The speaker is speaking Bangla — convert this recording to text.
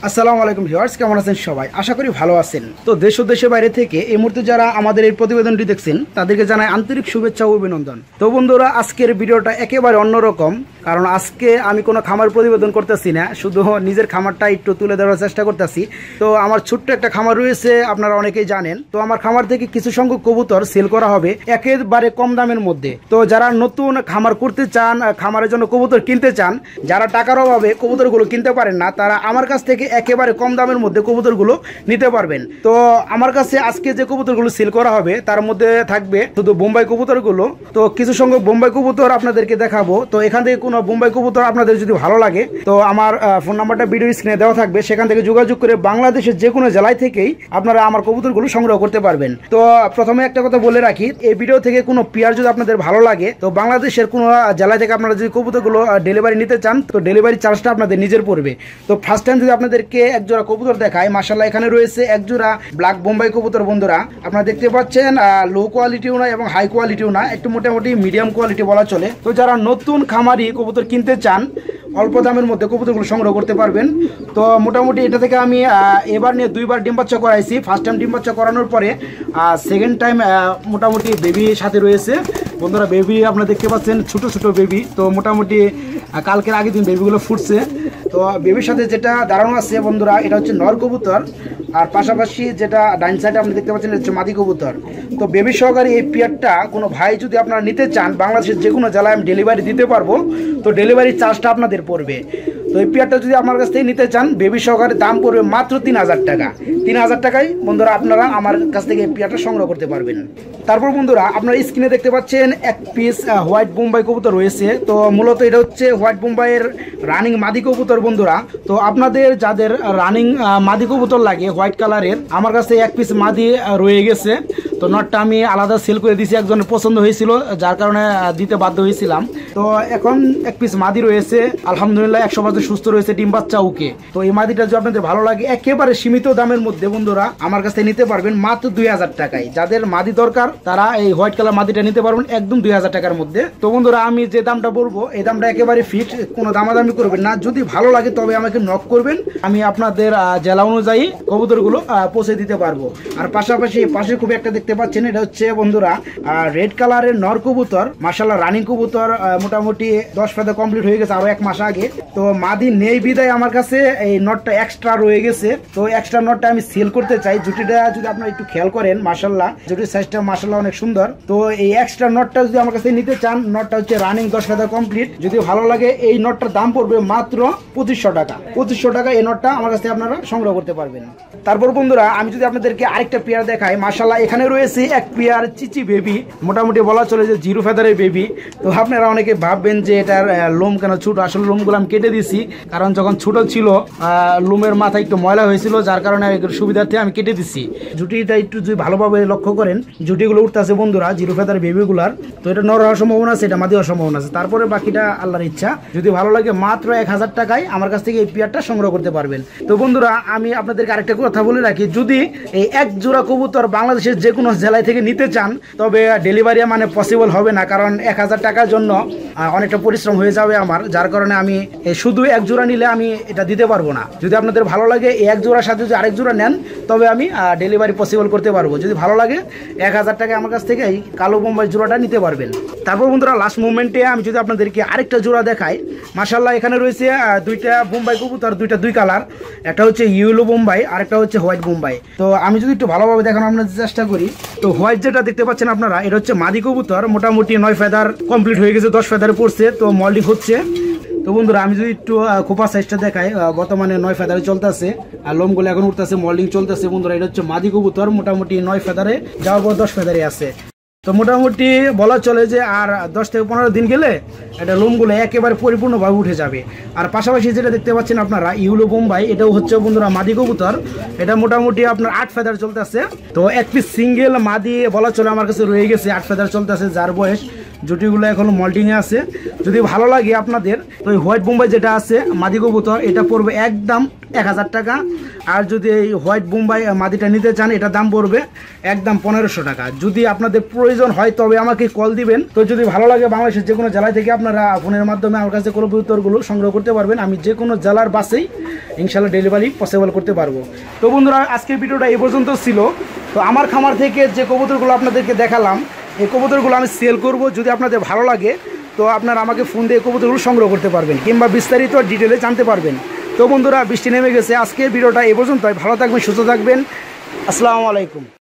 আসসালামু আলাইকুম ভিউয়ার্স, কেমন আছেন সবাই? আশা করি ভালো আছেন। তো দেশ ও দেশের বাইরে থেকে এই মুহূর্তে যারা আমাদের এই প্রতিবেদনটি দেখছেন তাদেরকে জানাই আন্তরিক শুভেচ্ছা ও অভিনন্দন। তো বন্ধুরা, আজকের ভিডিওটা একেবারে অন্যরকম, কারণ আজকে আমি কোনো খামার প্রতিবেদন করতেছি না, শুধু নিজের খামারটা একটু তুলে ধরার চেষ্টা করতেছি। তো আমার ছোট্ট একটা খামার রয়েছে, আপনারা অনেকেই জানেন। তো আমার খামার থেকে কিছু সংখ্যক কবুতর সেল করা হবে একেবারে কম দামের মধ্যে। তো যারা নতুন খামার করতে চান, খামারের জন্য কবুতর কিনতে চান, যারা টাকার অভাবে কবুতরগুলো কিনতে পারেন না, তারা আমার কাছ থেকে একেবারে কম দামের মধ্যে কবুতরগুলো নিতে পারবেন। তো আমার কাছে আজকে যে কবুতরগুলো সেল করা হবে তার মধ্যে থাকবে শুধু বোম্বাই কবুতরগুলো। তো কিছু সংখ্যক বোম্বাই কবুতর আপনাদেরকে দেখাবো। তো এখান থেকে কোনো বোম্বাই কবুতর আপনাদের যদি ভালো লাগে, তো আমার ফোন নাম্বারটা ভিডিও স্ক্রিনে দেওয়া থাকবে, সেখান থেকে যোগাযোগ করে বাংলাদেশের যে কোনো জেলায় থেকেই আপনারা আমার কবুতরগুলো সংগ্রহ করতে পারবেন। তো প্রথমে একটা কথা বলে রাখি, এই ভিডিও থেকে কোনো পেয়ার যদি আপনাদের ভালো লাগে, তো বাংলাদেশের কোনো জেলা থেকে আপনারা যদি কবুতরগুলো ডেলিভারি নিতে চান, তো ডেলিভারি চার্জটা আপনাদের নিজের পড়বে। তো ফার্স্ট টাইম যদি আপনাদেরকে এক জোড়া কবুতর দেখায়, মাশাআল্লাহ এখানে রয়েছে এক জোড়া ব্ল্যাক বোম্বাই কবুতর। বন্ধুরা আপনারা দেখতে পাচ্ছেন, লো কোয়ালিটিও না এবং হাই কোয়ালিটিও না, একটু মোটামুটি মিডিয়াম কোয়ালিটি বলা চলে। তো যারা নতুন খামারি কবুতর কিনতে চান, অল্প দামের মধ্যে কবুতরগুলো সংগ্রহ করতে পারবেন। তো মোটামুটি এটা থেকে আমি এবার নিয়ে 2বার ডিম বাচ্চা করাইছি। ফার্স্ট টাইম ডিম বাচ্চা করানোর পরে সেকেন্ড টাইম মোটামুটি বেবি সাথে রয়েছে। বন্ধুরা বেবি আপনারা দেখতে পাচ্ছেন, ছোট ছোট বেবি। তো মোটামুটি কালকের আগের দিন বেবিগুলো ফুটছে। তো বেবির সাথে যেটা দাঁড়ানো আছে বন্ধুরা, এটা হচ্ছে নর কবুতর, আর পাশাপাশি যেটা ডাইন সাইডে আপনি দেখতে পাচ্ছেন হচ্ছে মাদি কবুতর। তো বেবি সহকারে এই পেয়ারটা কোনো ভাই যদি আপনারা নিতে চান, বাংলাদেশের যে কোনো জেলায় আমি ডেলিভারি দিতে পারবো। তো ডেলিভারি চার্জটা আপনাদের পড়বে। তো এই পেয়ারটা যদি আমার কাছ থেকে নিতে চান, বেবি সহকারে দাম পড়বে মাত্র 3000 টাকা। 3000 টাকায় বন্ধুরা আপনারা আমার কাছ থেকে এই পেয়ারটা সংগ্রহ করতে পারবেন। তারপর বন্ধুরা আপনারা স্ক্রিনে দেখতে পাচ্ছেন এক পিস হোয়াইট বোম্বাই কবুতর রয়েছে। তো মূলত এটা হচ্ছে হোয়াইট বোম্বাইয়ের রানিং মাদি কবুতর। বন্ধুরা তো আপনাদের যাদের রানিং মাদি কবুতর লাগে হোয়াইট কালারের, আমার কাছে এক পিস মাদি রয়ে গেছে। তো নটটা আমি আলাদা সেল করে দিয়েছি, একজনের পছন্দ হয়েছিল যার কারণে দিতে বাধ্য হয়েছিলাম। তো এখন এক পিস মাদি রয়েছে, আলহামদুলিল্লাহ 100% সুস্থ রয়েছে, ডিম বাচ্চা ওকে। তো এই মাদিটা যদি আপনাদের ভালো লাগে, একেবারে সীমিত দামের মধ্যে বন্ধুরা আমার কাছে নিতে পারবেন মাত্র 2000 টাকায়। যাদের মাদি দরকার তারা এই হোয়াইট কালার মাদিটা নিতে পারবেন একদম 2000 টাকার মধ্যে। তো বন্ধুরা আমি যে দামটা বলবো এই দামটা একেবারে ফিক্সড, কোনো দামাদামি করবেন না। যদি ভালো লাগে তবে আমাকে নক করবেন, আমি আপনাদের জেলা অনুযায়ী কবুতরগুলো পৌঁছে দিতে পারবো। আর পাশাপাশি পাশে খুব একটা দেখতে পাচ্ছেন, এটা হচ্ছে বন্ধুরা রেড কালারের নর কবুতর, মাশাআল্লাহ রানিং কবুতর, মোটামুটি 10 ফেদা কমপ্লিট হয়ে গেছে আরো 1 মাস আগে। তো মাদি নেই বিদায় আমার কাছে এই নটটা এক্সট্রা রয়ে গেছে। তো এক্সট্রা নটটা আমি সেল করতে চাই। জুটিটা যদি আপনারা একটু খেয়াল করেন, মাশাআল্লাহ জুটির সাইজটা মাশাআল্লাহ অনেক সুন্দর। তো এই এক্সট্রা নটটা যদি আমার কাছে নিতে চান, নটটা হচ্ছে রানিং 10 ফেদা কমপ্লিট। যদি ভালো লাগে এই নটটার দাম পড়বে মাত্র 2500 টাকা। 2500 টাকা এই নটটা আমার কাছে আপনারা সংগ্রহ করতে পারবেন। তারপর বন্ধুরা আমি যদি আপনাদেরকে আরেকটা পেয়ার দেখাই, মাশাআল্লাহ এখানে রয়েছে এক পেয়ার চিচি বেবি, মোটামুটি বলা চলে যে 0 ফেদারের বেবি। তো আপনারা অনেকে ভাববেন যে এটার লোম কেন ছোট, আসলে লোমগুলো আমি কেটে দিছি, কারণ যখন ছোট ছিল লোমের মাথা একটু ময়লা হয়েছিল, যার কারণে সুবিধার্থে আমি কেটে দিছি। জুটিটা একটু যদি ভালোভাবে লক্ষ্য করেন, জুটিগুলো উঠতেছে বন্ধুরা 0 ফেদার বেবিগুলার। তো এটা নর হওয়ার সম্ভাবনা আছে, এটা মাদি হওয়ার সম্ভাবনা আছে। তারপরে বাকিটা আল্লাহর ইচ্ছা। যদি ভালো লাগে মাত্র 1000 টাকায় আমার কাছ থেকে এই পেয়ারটা সংগ্রহ করতে পারবেন। তো বন্ধুরা আমি আপনাদেরকে আরেকটা কথা বলে রাখি, যদি এই এক জোড়া কবুতর বাংলাদেশের যে কোনো জেলায় থেকে নিতে চান, তবে ডেলিভারি মানে পসিবল হবে না, কারণ 1000 টাকার জন্য অনেকটা পরিশ্রম হয়ে যাবে আমার, যার কারণে আমি শুধু এক জোড়া নিলে আমি এটা দিতে পারবো না। যদি আপনাদের ভালো লাগে এই এক জোড়ার সাথে যদি আরেক জোড়া নেন, তবে আমি ডেলিভারি পসিবল করতে পারবো। যদি ভালো লাগে 1000 টাকায় আমার কাছ থেকে এই কালো বোম্বাই জোড়াটা নিতে পারবেন। তারপর বন্ধুরা লাস্ট মুভমেন্টে আমি যদি আপনাদেরকে আরেকটা জোড়া দেখাই, মাশাআল্লাহ এখানে রয়েছে 2টা বোম্বাই কবুতর, 2 কালার, একটা হচ্ছে ইয়েলো বোম্বাই আর একটা হচ্ছে হোয়াইট বোম্বাই। তো আমি যদি একটু ভালোভাবে দেখানোর আপনাদের চেষ্টা করি, তো হোয়াইট যেটা দেখতে পাচ্ছেন আপনারা, এটা হচ্ছে মাদি কবুতর, মোটামুটি 9 ফেদার কমপ্লিট হয়ে গেছে, 10 ফেদারে পড়ছে। তো মল্ডিং হচ্ছে। তো বন্ধুরা আমি যদি একটু খোপা সাইজটা দেখাই, বর্তমানে 9 ফেদারে চলতেছে, আর লোমগুলো এখন উঠতেছে, মল্ডিং চলতেছে। বন্ধুরা এটা হচ্ছে মাদি কবুতর, মোটামুটি 9 ফেদারে যাওয়ার পর 10 ফেদারে আছে। তো মোটামুটি বলা চলে যে আর 10 থেকে 15 দিন গেলে এটা লোমগুলো একেবারে পরিপূর্ণভাবে উঠে যাবে। আর পাশাপাশি যেটা দেখতে পাচ্ছেন আপনারা ইউলো বোম্বাই, এটাও হচ্ছে বন্ধুরা মাদি কবুতর, এটা মোটামুটি আপনার 8 ফেদার চলতেছে। তো এক পিস সিঙ্গেল মাদি বলা চলে আমার কাছে রয়ে গেছে, 8 ফেদার চলতেছে, যার বয়স জুটিগুলো এখন মল্টিংয়ে আছে। যদি ভালো লাগে আপনাদের তো এই হোয়াইট বোম্বাই যেটা আছে মাদি কবুতর এটা পড়বে একদম 1000 টাকা। আর যদি এই হোয়াইট বোম্বাই মাদিটা নিতে চান এটা দাম পড়বে একদম 1500 টাকা। যদি আপনাদের প্রয়োজন হয় তবে আমাকে কল দিবেন। তো যদি ভালো লাগে বাংলাদেশের যে কোনো জেলায় থেকে আপনারা ফোনের মাধ্যমে আমার কাছে কবুতরগুলো সংগ্রহ করতে পারবেন। আমি যে কোনো জেলার বাসেই ইনশাল্লাহ ডেলিভারি পসিবল করতে পারবো। তো বন্ধুরা আজকের ভিডিওটা এই পর্যন্ত ছিল। তো আমার খামার থেকে যে কবুতরগুলো আপনাদেরকে দেখালাম এই কবুতরগুলো আমি সেল করব। যদি আপনাদের ভালো লাগে তো আপনারা আমাকে ফোন দিয়ে কবুতরগুলো সংগ্রহ করতে পারবেন কিংবা বিস্তারিত ডিটেলে জানতে পারবেন। তো বন্ধুরা বৃষ্টি নেমে গেছে, আজকের ভিডিওটা এই পর্যন্তই। ভালো থাকবেন, সুস্থ থাকবেন। আসসালামু আলাইকুম।